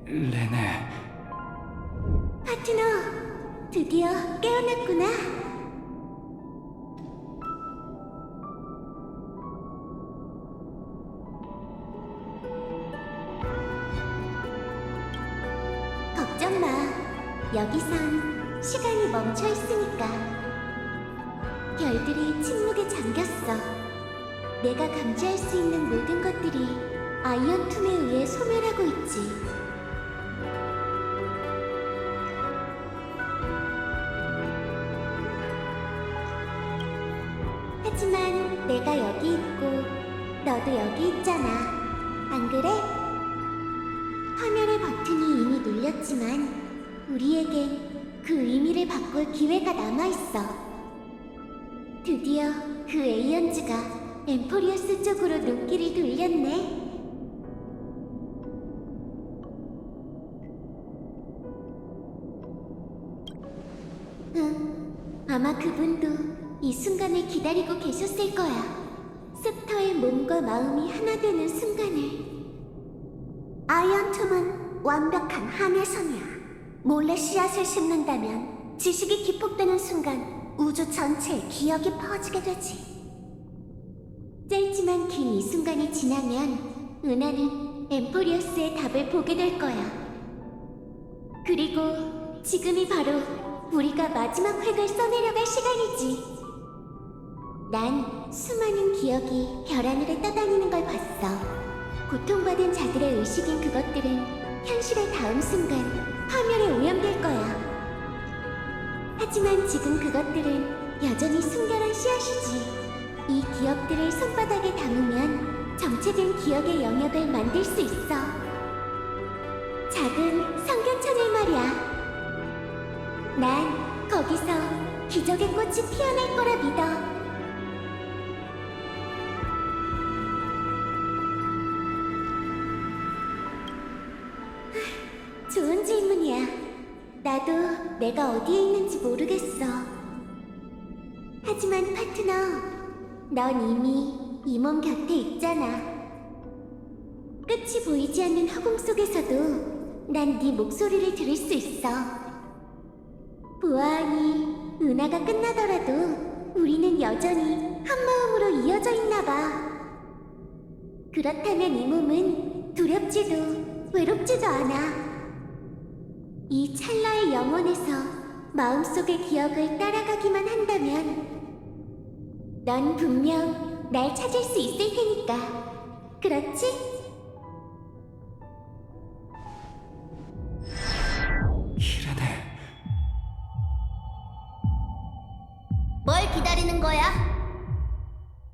레네. 파트너, 드디어 깨어났구나. 걱정 마. 여기선 시간이 멈춰 있으니까. 별들이 침묵에 잠겼어. 내가 감지할 수 있는 모든 것들이 아이언툼에 의해 소멸하고 있지. 하지만 내가 여기 있고 너도 여기 있잖아. 안 그래? 화면의 버튼이 이미 눌렸지만 우리에겐 그 의미를 바꿀 기회가 남아있어. 드디어 그 에이언즈가 엠포리어스 쪽으로 눈길을 돌렸네. 응, 아마 그분도 이 순간을 기다리고 계셨을 거야. 셉터의 몸과 마음이 하나 되는 순간을. 아이언툼은 완벽한 항해선이야. 몰래 씨앗을 심는다면 지식이 기폭되는 순간 우주 전체에 기억이 퍼지게 되지. 짧지만 긴 이 순간이 지나면 은하는 엠포리어스의 답을 보게 될 거야. 그리고 지금이 바로 우리가 마지막 획을 써내려갈 시간이지. 난 수많은 기억이 별 하늘에 떠다니는 걸 봤어. 고통받은 자들의 의식인 그것들은 현실의 다음 순간 파멸에 오염될 거야. 하지만 지금 그것들은 여전히 순결한 씨앗이지. 이 기억들을 손바닥에 담으면 정체된 기억의 영역을 만들 수 있어. 작은 성견천을 말이야. 난 거기서 기적의 꽃이 피어날 거라 믿어. 좋은 질문이야. 나도 내가 어디에 있는지 모르겠어. 하지만 파트너, 넌 이미 이 몸 곁에 있잖아. 끝이 보이지 않는 허공 속에서도 난 네 목소리를 들을 수 있어. 보아하니 은하가 끝나더라도 우리는 여전히 한 마음으로 이어져 있나 봐. 그렇다면 이 몸은 두렵지도 외롭지도 않아. 이 찰나의 영혼에서 마음속의 기억을 따라가기만 한다면 넌 분명 날 찾을 수 있을 테니까. 그렇지? 이레네. 뭘 기다리는 거야?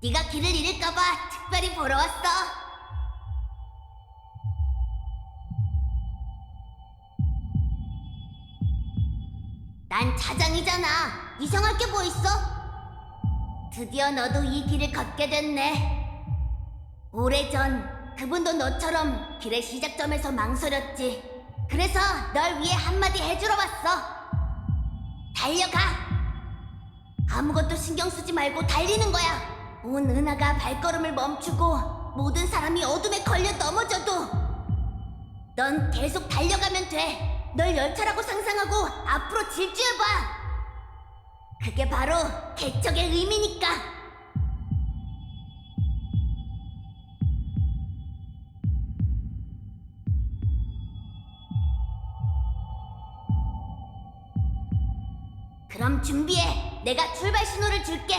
네가 길을 잃을까봐 특별히 보러 왔어. 난 차장이잖아. 이상할 게 뭐 있어? 드디어 너도 이 길을 걷게 됐네. 오래전 그분도 너처럼 길의 시작점에서 망설였지. 그래서 널 위해 한마디 해주러 왔어. 달려가. 아무것도 신경 쓰지 말고 달리는 거야. 온 은하가 발걸음을 멈추고 모든 사람이 어둠에 걸려 넘어져도 넌 계속 달려가면 돼. 널 열차라고 상상하고 앞으로 질주해봐. 그게 바로 개척의 의미니까. 그럼 준비해. 내가 출발 신호를 줄게.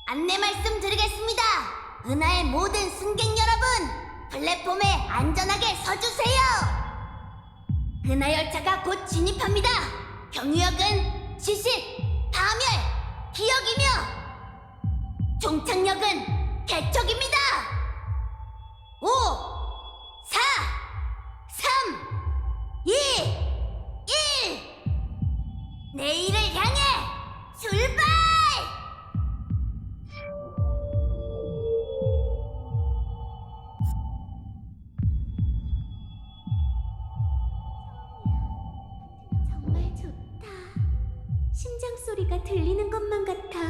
안내 말씀 드리겠습니다. 은하의 모든 승객 여러분, 플랫폼에 안전하게 서주세요. 은하 열차가 곧 진입합니다. 경유역은 지식, 파멸, 기억이며 종착역은 개척입니다. 5, 4, 3, 2, 1. 내일을 향해 출발! 정말 좋다. 심장 소리가 들리는 것만 같아.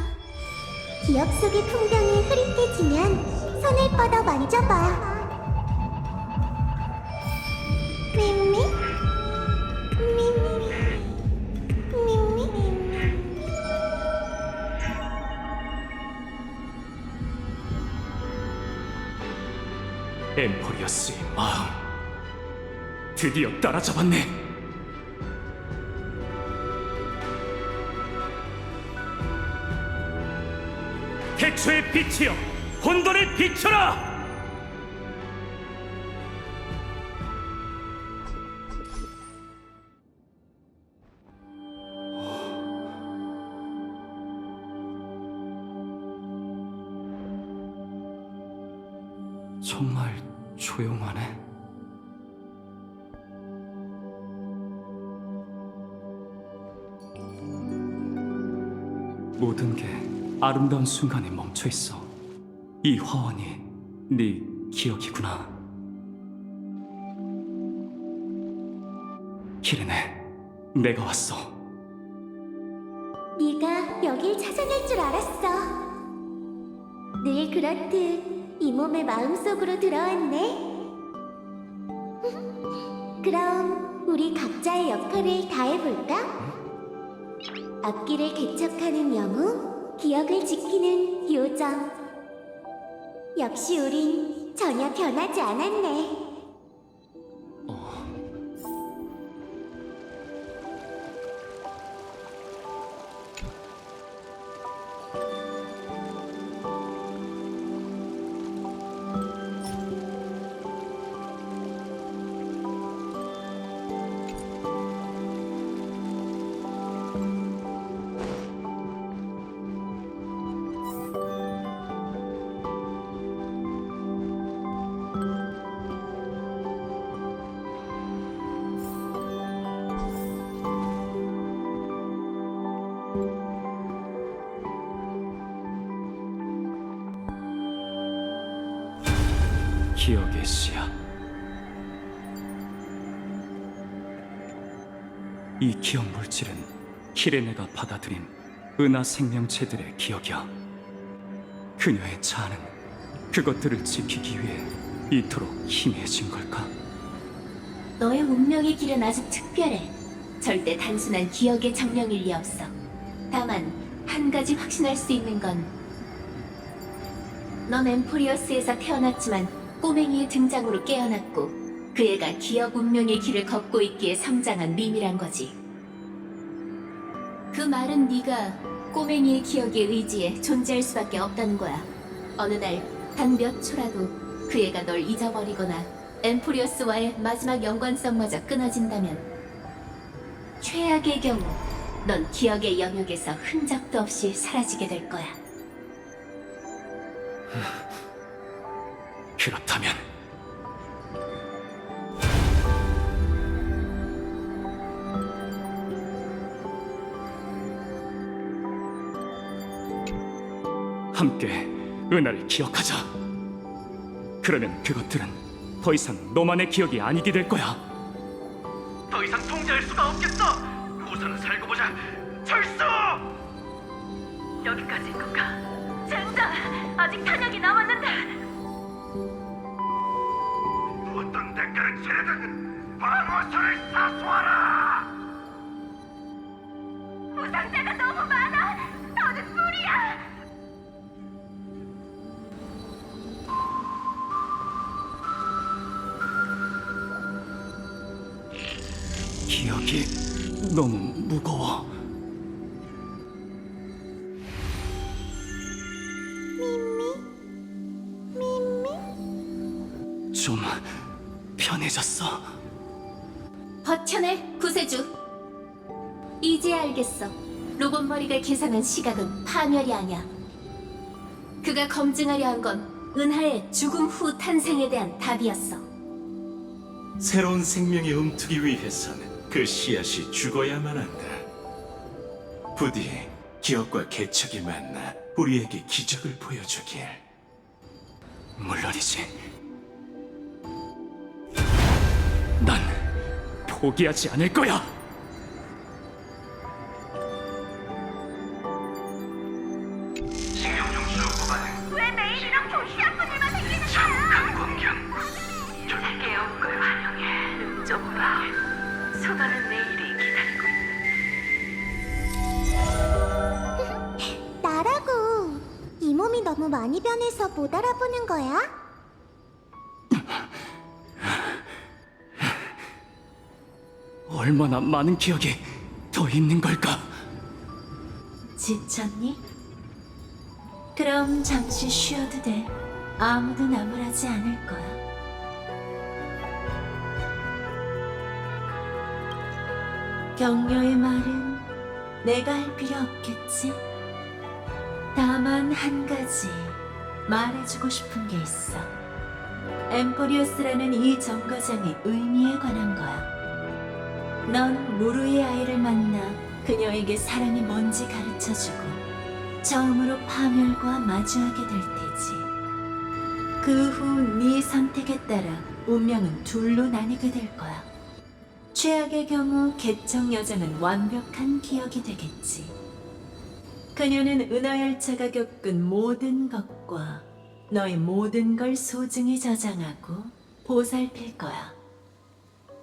기억 속의 풍경이 흐릿해지면 손을 뻗어 만져봐. 미미, 미미, 미미. 엠포리어스의 마음 드디어 따라잡았네. 태초의 빛이여, 혼돈을 비춰라! 정말 조용하네. 모든 게 아름다운 순간에 멈춰 있어. 이 화원이 네 기억이구나. 키르네, 내가 왔어. 네가 여길 찾아낼 줄 알았어. 늘 그렇듯 이 몸의 마음속으로 들어왔네. 그럼 우리 각자의 역할을 다해볼까? 앞길을 개척하는 영웅, 기억을 지키는 요정. 역시 우린 전혀 변하지 않았네. 기억의 씨앗. 이 기억 물질은 키레네가 받아들인 은하 생명체들의 기억이야. 그녀의 자아는 그것들을 지키기 위해 이토록 희미해진 걸까? 너의 운명의 길은 아주 특별해. 절대 단순한 기억의 정령일 리 없어. 다만 한 가지 확신할 수 있는 건 넌 엠포리어스에서 태어났지만 꼬맹이의 등장으로 깨어났고 그 애가 기억 운명의 길을 걷고 있기에 성장한 미미란 거지. 그 말은 네가 꼬맹이의 기억에 의지해 존재할 수밖에 없다는 거야. 어느 날 단 몇 초라도 그 애가 널 잊어버리거나 엠포리어스와의 마지막 연관성마저 끊어진다면 최악의 경우 넌 기억의 영역에서 흔적도 없이 사라지게 될 거야. 그렇다면 함께 은하를 기억하자. 그러면 그것들은 더 이상 너만의 기억이 아니게 될 거야. 더 이상 통제할 수가 없겠어. 우선은 살고 보자. 철수! 여기까지인 건가? 젠장! 아직 탄약이 남았는데! 어떤 대가를 치르든 방어선을 사수하라! 부상자가 너무 많아! 더는 무리야! 기억이 너무 무거워. 좀 편해졌어. 버텨내, 구세주. 이제 알겠어. 로봇 머리가 계산한 시각은 파멸이 아니야. 그가 검증하려 한 건 은하의 죽음 후 탄생에 대한 답이었어. 새로운 생명이 움트기 위해서는 그 씨앗이 죽어야만 한다. 부디 기억과 개척이 만나 우리에게 기적을 보여주길. 물론이지. 난 포기하지 않을 거야. 신경종 수호반응. 왜 매일이랑 조시한 일만 생기는 거야? 잠깐 공경. 깨운 걸 환영해. 눈 좀 봐. 수많은 내일이 기다리고 있는. 나라고. 이 몸이 너무 많이 변해서 못 알아보는 거야? 얼마나 많은 기억이 더 있는 걸까? 지쳤니? 그럼 잠시 쉬어도 돼. 아무도 나무라지 않을 거야. 격려의 말은 내가 할 필요 없겠지? 다만 한 가지 말해주고 싶은 게 있어. 엠포리우스라는 이 정거장의 의미에 관한 거야. 넌 루루의 아이를 만나 그녀에게 사랑이 뭔지 가르쳐주고 처음으로 파멸과 마주하게 될 테지. 그 후 네 선택에 따라 운명은 둘로 나뉘게 될 거야. 최악의 경우 개척 여정은 완벽한 기억이 되겠지. 그녀는 은하열차가 겪은 모든 것과 너의 모든 걸 소중히 저장하고 보살필 거야.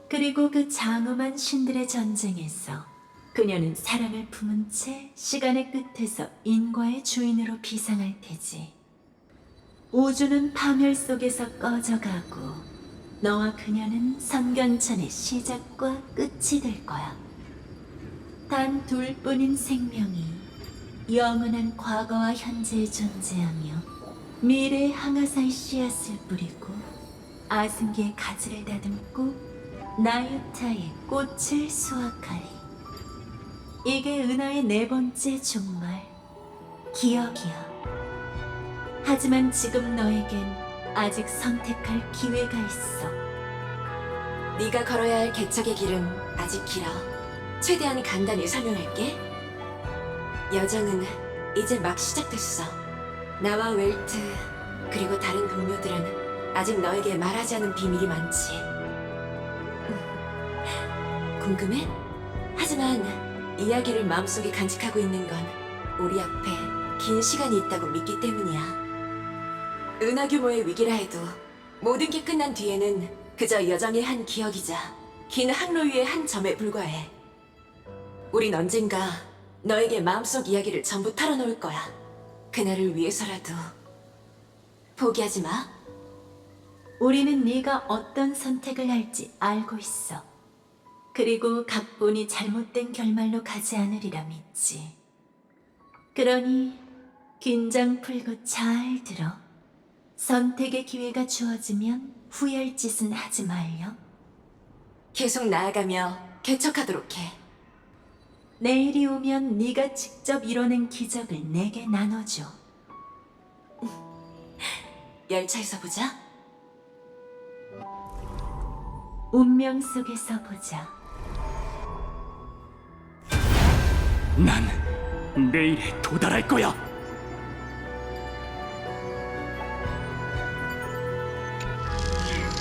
그리고 그 장엄한 신들의 전쟁에서 그녀는 사랑을 품은 채 시간의 끝에서 인과의 주인으로 비상할 테지. 우주는 파멸 속에서 꺼져가고 너와 그녀는 선견천의 시작과 끝이 될 거야. 단 둘뿐인 생명이 영원한 과거와 현재에 존재하며 미래의 항아사의 씨앗을 뿌리고 아승기의 가지를 다듬고 나유타의 꽃을 수확하리. 이게 은하의 네 번째 종말, 기억이야. 하지만 지금 너에겐 아직 선택할 기회가 있어. 네가 걸어야 할 개척의 길은 아직 길어. 최대한 간단히 설명할게. 여정은 이제 막 시작됐어. 나와 웰트 그리고 다른 동료들은 아직 너에게 말하지 않은 비밀이 많지. 궁금해? 하지만 이야기를 마음속에 간직하고 있는 건 우리 앞에 긴 시간이 있다고 믿기 때문이야. 은하 규모의 위기라 해도 모든 게 끝난 뒤에는 그저 여정의 한 기억이자 긴 항로 위의 한 점에 불과해. 우린 언젠가 너에게 마음속 이야기를 전부 털어놓을 거야. 그날을 위해서라도 포기하지 마. 우리는 네가 어떤 선택을 할지 알고 있어. 그리고 각본이 잘못된 결말로 가지 않으리라 믿지. 그러니 긴장 풀고 잘 들어. 선택의 기회가 주어지면 후회할 짓은 하지 말렴. 계속 나아가며 개척하도록 해. 내일이 오면 네가 직접 이뤄낸 기적을 내게 나눠줘. 열차에서 보자. 운명 속에서 보자. 난 내일에 도달할 거야.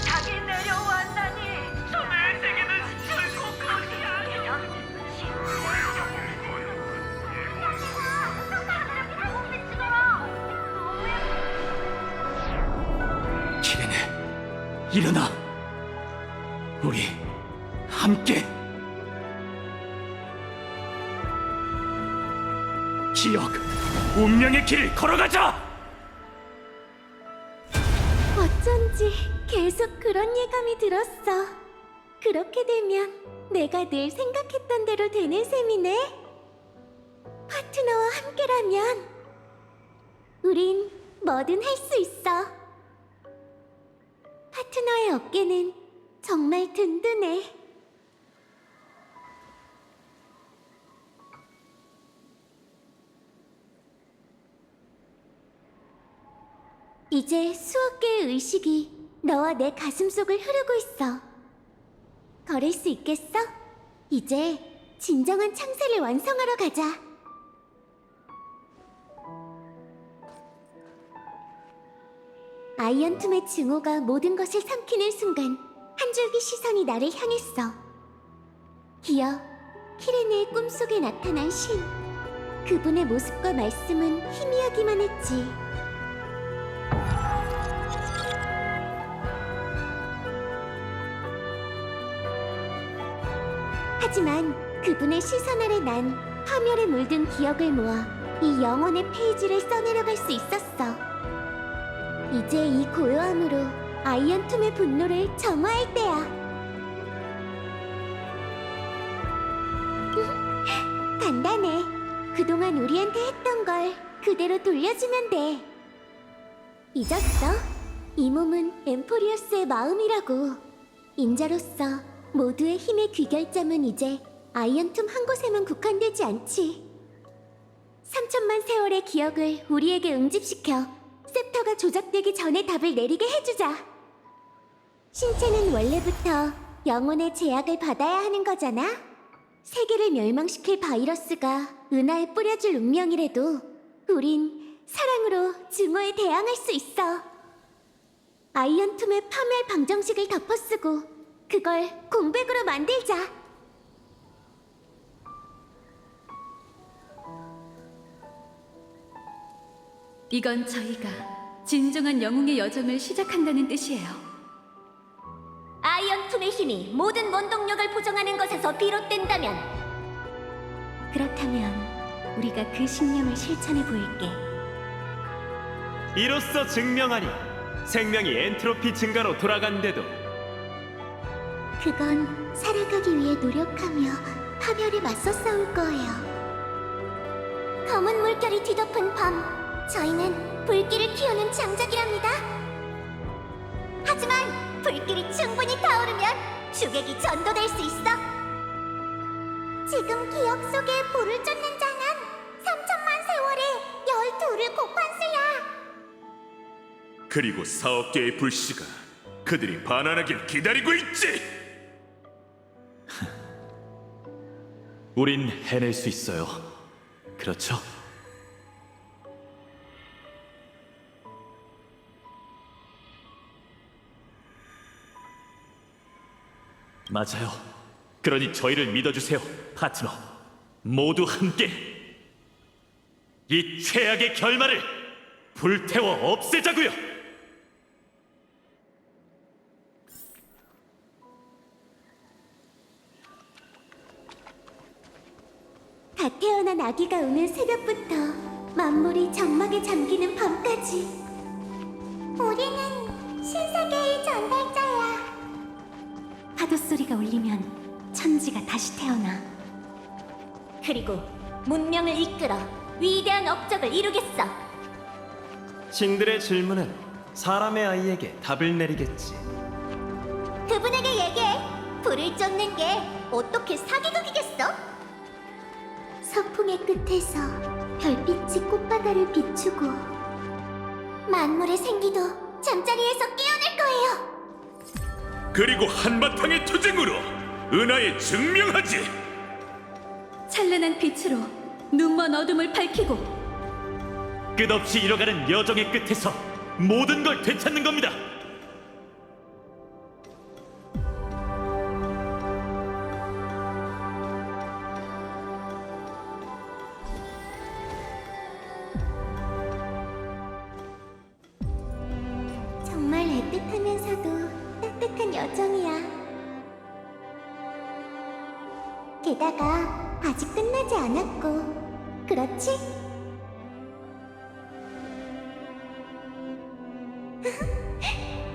자기 내려왔다니. 내 세계는 결국 끝이야. 키레네, 일어나. 우리 함께 기억, 운명의 길을 걸어가자. 어쩐지 계속 그런 예감이 들었어. 그렇게 되면 내가 늘 생각했던 대로 되는 셈이네. 파트너와 함께라면 우린 뭐든 할 수 있어. 파트너의 어깨는 정말 든든해. 이제 수억 개의 의식이 너와 내 가슴 속을 흐르고 있어. 걸을 수 있겠어? 이제 진정한 창세를 완성하러 가자. 아이언툼의 증오가 모든 것을 삼키는 순간 한 줄기 시선이 나를 향했어. 기어, 키레네의 꿈속에 나타난 신. 그분의 모습과 말씀은 희미하기만 했지. 하지만 그분의 시선 아래 난 파멸에 물든 기억을 모아 이 영혼의 페이지를 써내려갈 수 있었어. 이제 이 고요함으로 아이언툼의 분노를 점화할 때야. 간단해. 그동안 우리한테 했던 걸 그대로 돌려주면 돼. 잊었어? 이 몸은 엠포리어스의 마음이라고. 인자로서 모두의 힘의 귀결점은 이제 아이언툼 한 곳에만 국한되지 않지. 3천만 세월의 기억을 우리에게 응집시켜 셉터가 조작되기 전에 답을 내리게 해주자. 신체는 원래부터 영혼의 제약을 받아야 하는 거잖아. 세계를 멸망시킬 바이러스가 은하에 뿌려줄 운명이라도 우린 사랑으로 증오에 대항할 수 있어. 아이언툼의 파멸 방정식을 덮어쓰고 그걸 공백으로 만들자. 이건 저희가 진정한 영웅의 여정을 시작한다는 뜻이에요. 아이언툼의 힘이 모든 원동력을 보정하는 것에서 비롯된다면 그렇다면 우리가 그 신념을 실천해 보일게. 이로써 증명하니 생명이 엔트로피 증가로 돌아간데도 그건 살아가기 위해 노력하며 파멸에 맞서 싸울 거예요. 검은 물결이 뒤덮은 밤, 저희는 불길을 키우는 장작이랍니다. 하지만 불길이 충분히 타오르면 주객이 전도될 수 있어. 지금 기억 속에 불을 쫓는 자는 3천만 세월에 12를 곱한 수야. 그리고 4억 개의 불씨가 그들이 반환하길 기다리고 있지. 우린 해낼 수 있어요. 그렇죠? 맞아요. 그러니 저희를 믿어주세요, 파트너. 모두 함께 이 최악의 결말을 불태워 없애자고요. 다 태어난 아기가 우는 새벽부터 만물이 정막에 잠기는 밤까지 우리는 신세계의 전달자야. 파도 소리가 울리면 천지가 다시 태어나. 그리고 문명을 이끌어 위대한 업적을 이루겠어. 신들의 질문은 사람의 아이에게 답을 내리겠지. 그분에게 얘기해. 불을 쫓는 게 어떻게 사기극이겠어? 서풍의 끝에서 별빛이 꽃바다를 비추고 만물의 생기도 잠자리에서 깨어날 거예요. 그리고 한바탕의 투쟁으로 은하에 증명하지. 찬란한 빛으로 눈먼 어둠을 밝히고 끝없이 이뤄가는 여정의 끝에서 모든 걸 되찾는 겁니다. 정말 애틋하면서도 따뜻한 여정이야. 게다가 아직 끝나지 않았고, 그렇지?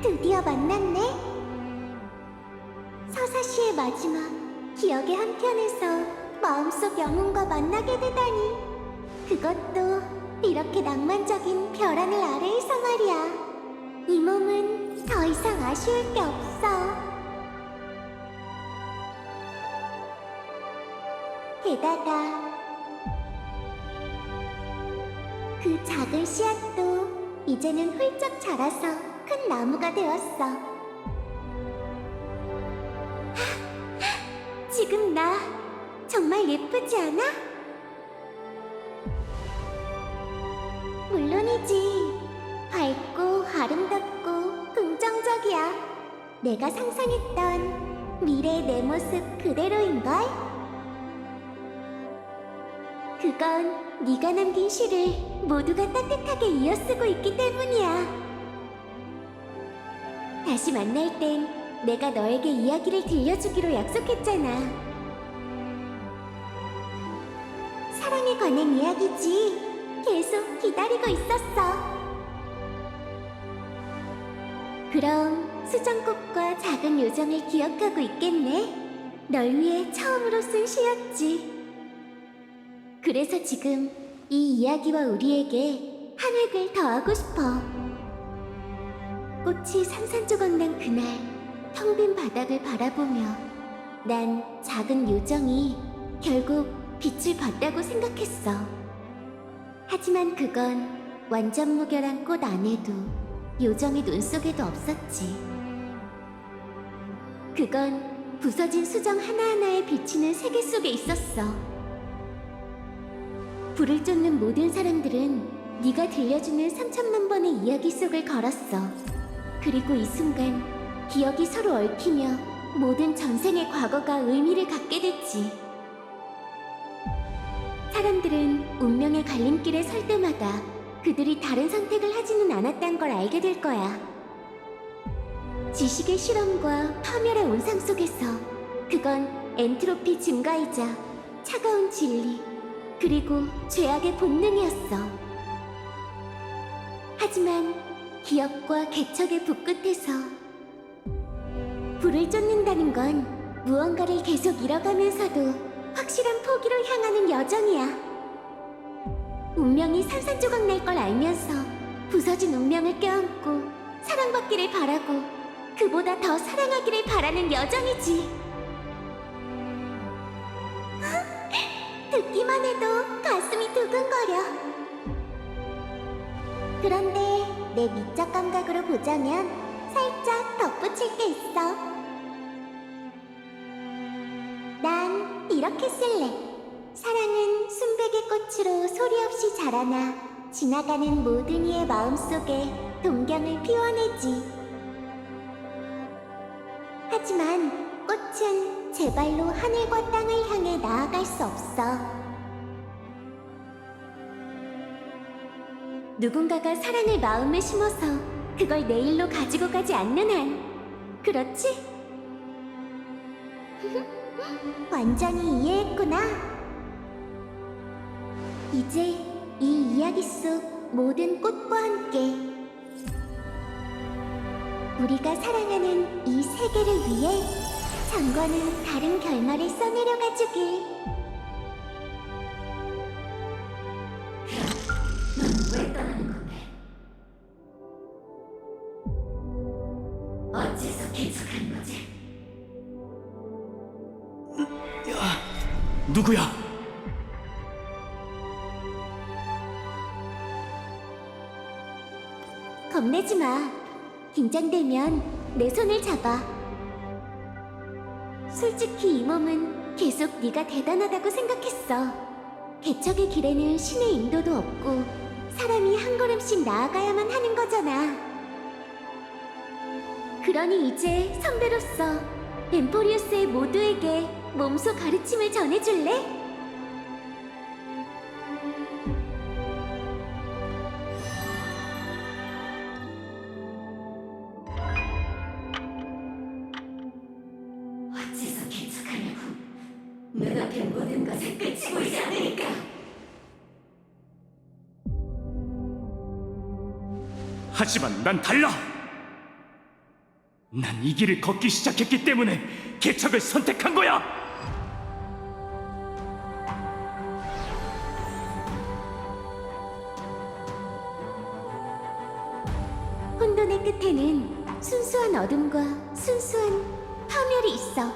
드디어 만났네. 서사시의 마지막, 기억의 한편에서 마음속 영혼과 만나게 되다니. 그것도 이렇게 낭만적인 별 하늘 아래에서 말이야. 이 몸은 더 이상 아쉬울 게 없어. 게다가 그 작은 씨앗도 이제는 훌쩍 자라서 큰 나무가 되었어. 지금 나 정말 예쁘지 않아? 물론이지. 밝고 아름답고 긍정적이야. 내가 상상했던 미래의 내 모습 그대로인걸? 그건 네가 남긴 시를 모두가 따뜻하게 이어쓰고 있기 때문이야. 다시 만날 땐 내가 너에게 이야기를 들려주기로 약속했잖아. 사랑에 관한 이야기지. 계속 기다리고 있었어. 그럼 수정꽃과 작은 요정을 기억하고 있겠네. 널 위해 처음으로 쓴 시였지. 그래서 지금 이 이야기와 우리에게 한 획을 더하고 싶어. 꽃이 산산조각난 그날 텅 빈 바닥을 바라보며 난 작은 요정이 결국 빛을 봤다고 생각했어. 하지만 그건 완전 무결한 꽃 안에도 요정의 눈 속에도 없었지. 그건 부서진 수정 하나하나에 비치는 세계 속에 있었어. 불을 쫓는 모든 사람들은 네가 들려주는 3천만 번의 이야기 속을 걸었어. 그리고 이 순간 기억이 서로 얽히며 모든 전생의 과거가 의미를 갖게 됐지. 사람들은 운명의 갈림길에 설 때마다 그들이 다른 선택을 하지는 않았단 걸 알게 될 거야. 지식의 실험과 파멸의 온상 속에서 그건 엔트로피 증가이자 차가운 진리, 그리고 죄악의 본능이었어. 하지만 기억과 개척의 북끝에서 불을 쫓는다는 건 무언가를 계속 잃어가면서도 확실한 포기로 향하는 여정이야. 운명이 산산조각 날 걸 알면서 부서진 운명을 껴안고 사랑받기를 바라고 그보다 더 사랑하기를 바라는 여정이지. 듣기만 해도 가슴이 두근거려. 그런데 내 미적 감각으로 보자면 살짝 덧붙일 게 있어. 난 이렇게 쓸래. 사랑은 순백의 꽃으로 소리 없이 자라나 지나가는 모든 이의 마음속에 동경을 피워내지. 하지만 꽃은 제 발로 하늘과 땅을 향해 나아갈 수 없어. 누군가가 사랑을 마음에 심어서 그걸 내일로 가지고 가지 않는 한, 그렇지? 완전히 이해했구나. 이제 이 이야기 속 모든 꽃과 함께 우리가 사랑하는 이 세계를 위해 장관은 다른 결말을 써내려가 주길. 왜 떠나는 건데? 어째서 개척한 거지? 누구야? 겁내지 마. 긴장되면 내 손을 잡아. 솔직히 이 몸은 계속 네가 대단하다고 생각했어. 개척의 길에는 신의 인도도 없고 사람이 한 걸음씩 나아가야만 하는 거잖아. 그러니 이제 선배로서 엠포리우스의 모두에게 몸소 가르침을 전해줄래? 어째서 개척하려고? 눈앞의 모든 것을 끝이 보이지 않으니까. 하지만 난 달라. 난 이 길을 걷기 시작했기 때문에 개척을 선택한 거야. 혼돈의 끝에는 순수한 어둠과 순수한 파멸이 있어.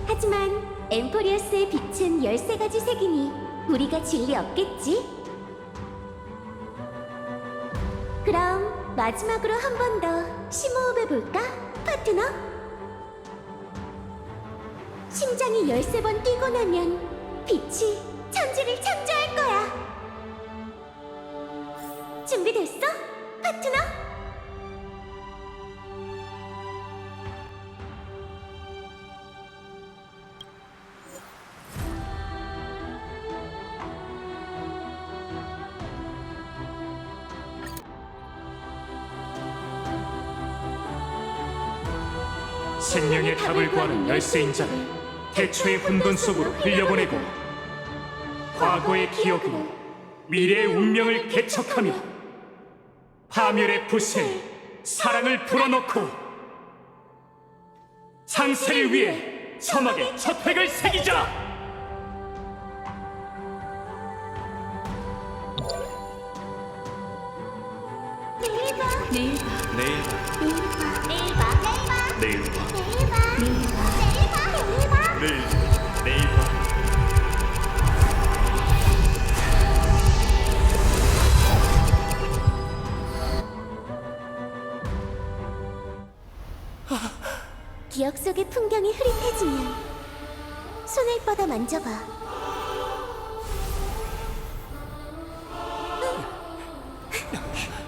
하지만 엠포리어스의 빛은 13가지 색이니 우리가 진리 없겠지? 마지막으로 한 번 더 심호흡해 볼까, 파트너? 심장이 13번 뛰고 나면 빛이 천지를 창조할 거야. 준비됐어, 파트너? 생명의 답을 구하는 열쇠인 자를 태초의 혼돈 속으로 흘려보내고 과거의 기억으로 미래의 운명을 개척하며 파멸의 붓에 사랑을 불어넣고 상세를 위해 서막에 첫 획을 새기자! 내일 봐. 내일 봐. 내일 내일 봐. 내일 봐. 내일 봐. 내일 봐. 내일 봐. 내일 봐. 내일 봐. 기억 속의 풍경이 흐릿해지면 손을 뻗어 만져봐.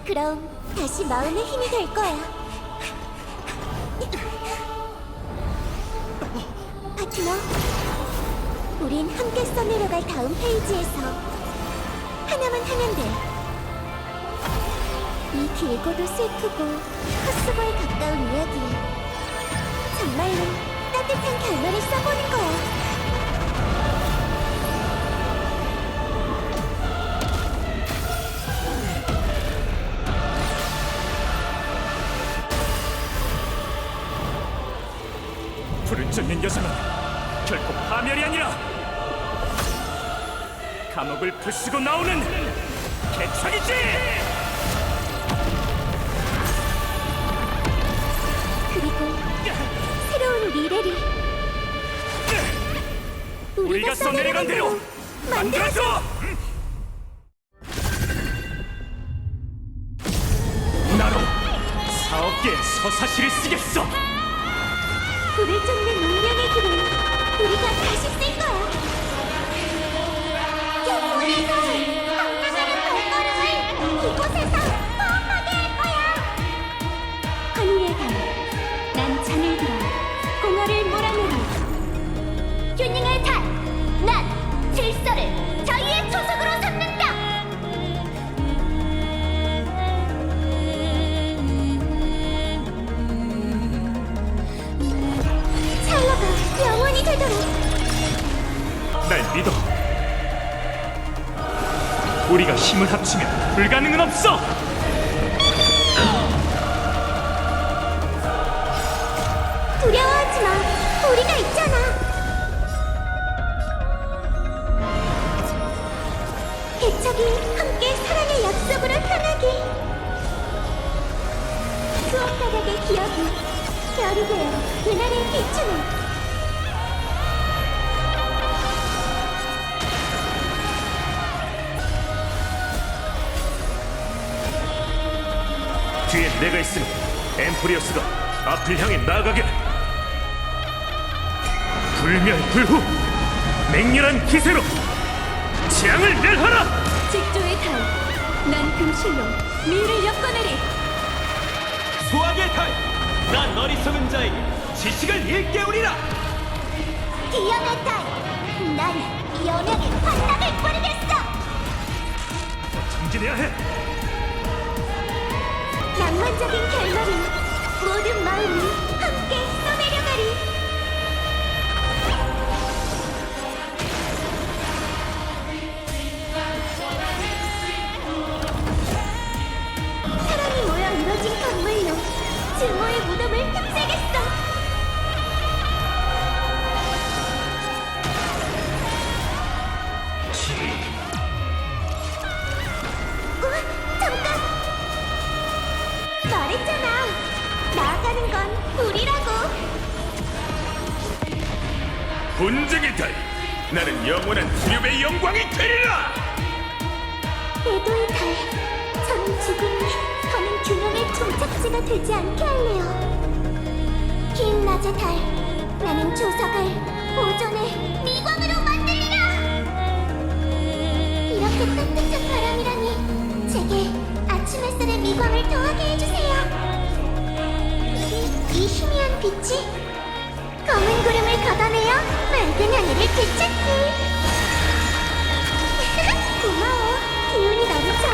그럼 다시 마음의 힘이 될 거야. 파트너, 우린 함께 써내려갈 다음 페이지에서 하나만 하면 돼. 이 길고도 슬프고 헛수고에 가까운 이야기, 정말로 따뜻한 결말을 써보는 거야. 불을 쫓는 여성은 결코 파멸이 아니라 감옥을 부수고 나오는 개척이지! 그리고 새로운 미래를 우리가 써내려간 대로 만들어줘! 나로 4억 개의 서사시를 쓰겠어! 불을 쫓는 운명의 길을 우리가 다시 쓸 거야. 영원히 강렬하는 발걸음을 이곳에서 포함하게 할 거야. 하늘의 달, 난 잔을 들어 공허를 몰아내리. 튜닝을 탄! 난 질서를 자유의 초석으로 삼는다! 찰나가 영원히 되도록. 날 믿어. 우리가 힘을 합치면 불가능은 없어. 두려워하지 마. 우리가 있잖아. 개척이 함께 사랑의 약속으로 떠나기. 수억 가닥의 기억이 별이 되어 그날을 비추는. 뒤에 내가 있으니 엠프리어스가 앞을 향해 나아가게. 불멸불후 맹렬한 기세로 재앙을 멸하라. 직조의 달, 난 금실로 미를 엮어내리. 소학의 달! 난 어리석은 자에게 지식을 일깨우리라! 기억의 달! 난 연약의 환락을 뿌리겠어! 정진해야 해. 낭만적인 결말은 모든 마음이 함께 써내려가리. 사랑이 모여 이뤄진 건물로 증오의 무덤을 흡색했어. 잠깐! 말했잖아. 나아가는 건 우리라고. 본적의 달, 나는 영원한 수렵의 영광이 되리라. 애도의 달. 저는 죽음이, 저는 균형의 되지 않게 할래요. 긴 낮의 달, 나는 조석을 오존의 미광으로 만들리라. 이렇게 따뜻한 바람이라니 제게 아침 햇살의 미광을 더하게 해주세요. 이 희미한 빛이 검은 구름을 걷어내어 맑은 하늘을 되찾기. 고마워, 기운이 넘쳐.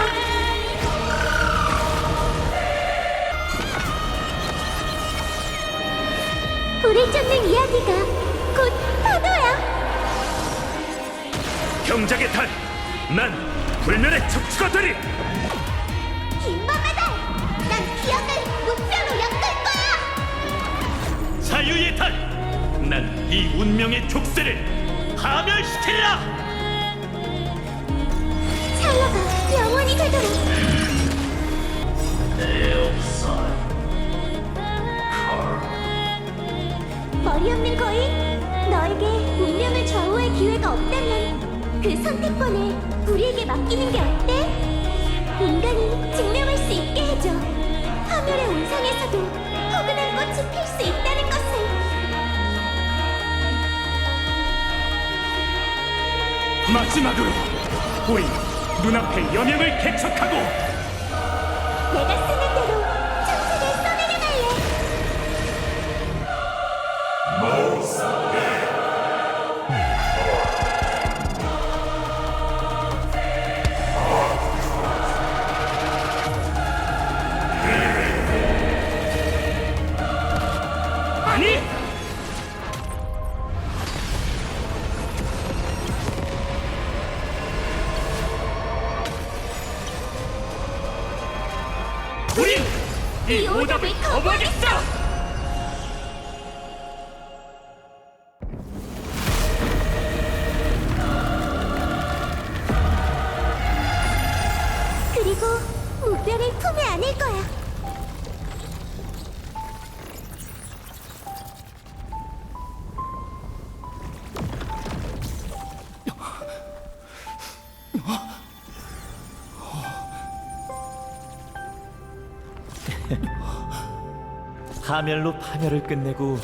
불을 쫓는 이야기가 곧 파도야. 경작의 달, 난 불면의 척추가 되리. 긴 밤의 달, 난 기억을 목표로 엮을 거야. 자유의 달, 난 이 운명의 족쇄를 파멸시키리라. 찰나가 영원히 되도록. 머리 없는 거인, 너에게 운명을 좌우할 기회가 없다면 그 선택권을 우리에게 맡기는 게 어때? 인간이 증명할 수 있게 해줘. 파멸의 온상에서도 포근한 꽃이 필 수 있다는 것을. 마지막으로 우리 눈앞의 여명을 개척하고 내가 쓰는 대로 천사를 써내려갈래. 아니! 우린 이 오답을 거부하겠어! 그리고 무뼈를 품에 안을 거야. 파멸로 파멸을 끝내고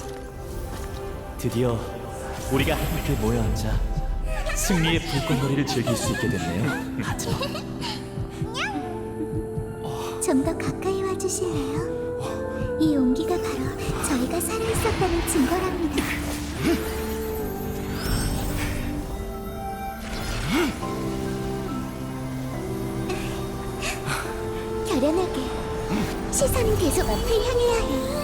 드디어 우리가 함께 모여 앉아 승리의 불꽃놀이를 즐길 수 있게 됐네요. 하지만 좀 더 가까이 와주실래요? 이 온기가 바로 저희가 살아있었다는 증거랍니다. 결연하게 시선은 계속 앞을 향해야 해.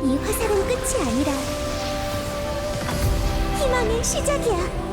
이 화살은 끝이 아니라 희망의 시작이야.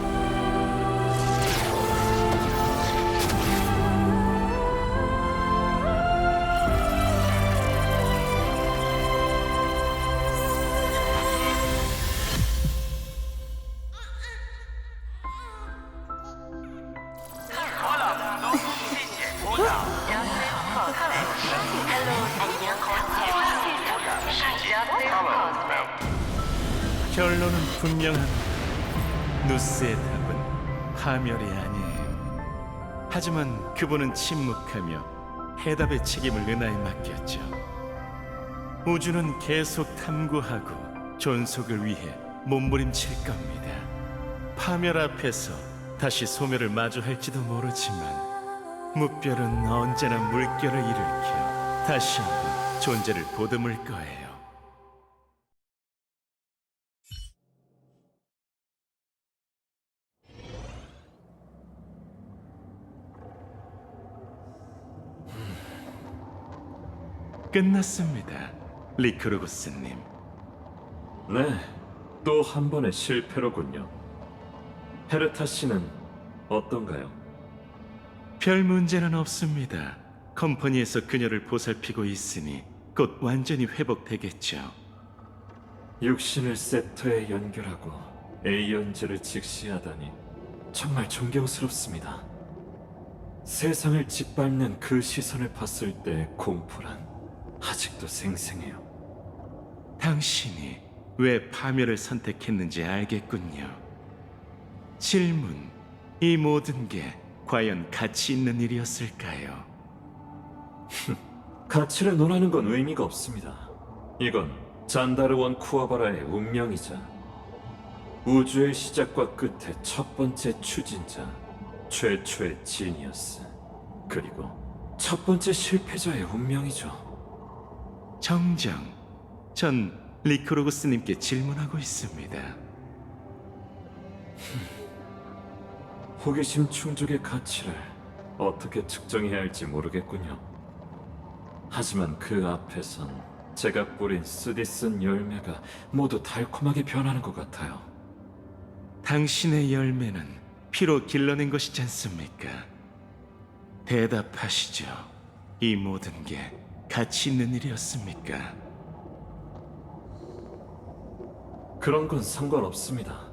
결론은 분명한 누스의 답은 파멸이 아니에요. 하지만 그분은 침묵하며 해답의 책임을 은하에 맡겼죠. 우주는 계속 탐구하고 존속을 위해 몸부림칠 겁니다. 파멸 앞에서 다시 소멸을 마주할지도 모르지만 무별은 언제나 물결을 일으켜 다시 한번 존재를 보듬을 거예요. 끝났습니다, 리크루구스님. 네, 또 한 번의 실패로군요. 헤르타 씨는 어떤가요? 별 문제는 없습니다. 컴퍼니에서 그녀를 보살피고 있으니 곧 완전히 회복되겠죠. 육신을 세터에 연결하고 A연제를 직시하다니 정말 존경스럽습니다. 세상을 짓밟는 그 시선을 봤을 때 공포란 아직도 생생해요. 당신이 왜 파멸을 선택했는지 알겠군요. 질문, 이 모든 게 과연 가치 있는 일이었을까요? 가치를 논하는 건 의미가 없습니다. 이건 잔다르원 쿠와바라의 운명이자 우주의 시작과 끝의 첫 번째 추진자, 최초의 지니어스, 그리고 첫 번째 실패자의 운명이죠. 정정, 전 리크로그스님께 질문하고 있습니다. 호기심 충족의 가치를 어떻게 측정해야 할지 모르겠군요. 하지만 그 앞에선 제가 뿌린 쓰디쓴 열매가 모두 달콤하게 변하는 것 같아요. 당신의 열매는 피로 길러낸 것이지 않습니까? 대답하시죠. 이 모든 게 가치 있는 일이었습니까? 그런 건 상관없습니다.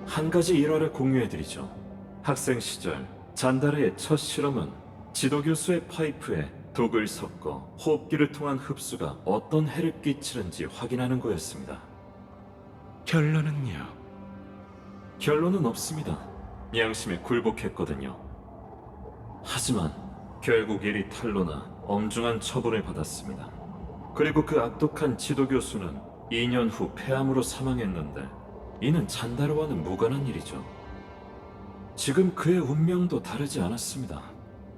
한 가지 일화를 공유해드리죠. 학생 시절 잔다르의 첫 실험은 지도교수의 파이프에 독을 섞어 호흡기를 통한 흡수가 어떤 해를 끼치는지 확인하는 거였습니다. 결론은요? 결론은 없습니다. 양심에 굴복했거든요. 하지만 결국 일이 탄로나 엄중한 처분을 받았습니다. 그리고 그 악독한 지도교수는 2년 후 폐암으로 사망했는데 이는 잔다르와는 무관한 일이죠. 지금 그의 운명도 다르지 않았습니다.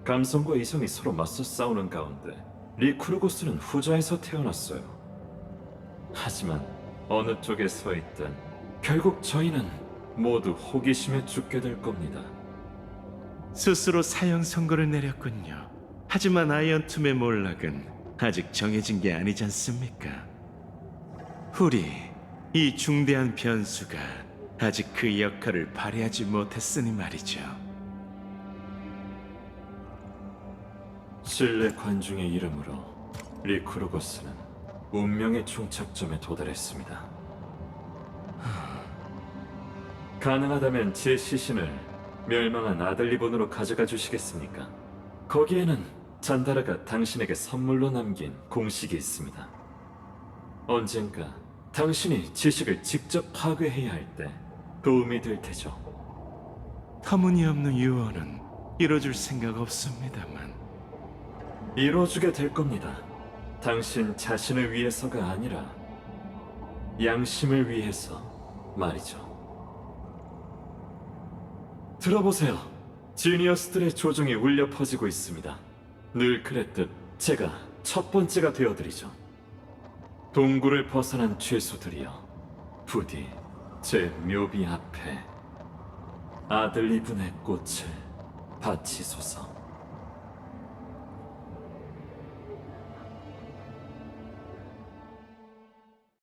감성과 이성이 서로 맞서 싸우는 가운데 리쿠르고스는 후자에서 태어났어요. 하지만 어느 쪽에 서 있든 결국 저희는 모두 호기심에 죽게 될 겁니다. 스스로 사형 선고를 내렸군요. 하지만 아이언툼의 몰락은 아직 정해진 게 아니지 않습니까? 우리 이 중대한 변수가 아직 그 역할을 발휘하지 못했으니 말이죠. 신뢰 관중의 이름으로 리쿠르고스는 운명의 종착점에 도달했습니다. 가능하다면 제 시신을 멸망한 아들리본으로 가져가 주시겠습니까? 거기에는 잔다르가 당신에게 선물로 남긴 공식이 있습니다. 언젠가 당신이 지식을 직접 파괴해야 할 때 도움이 될 테죠. 터무니없는 유언은 이뤄줄 생각 없습니다만 이뤄주게 될 겁니다. 당신 자신을 위해서가 아니라 양심을 위해서 말이죠. 들어보세요. 지니어스들의 조종이 울려 퍼지고 있습니다. 늘 그랬듯 제가 첫 번째가 되어드리죠. 동굴을 벗어난 죄수들이여, 부디 제 묘비 앞에 아들리분의 꽃을 바치소서.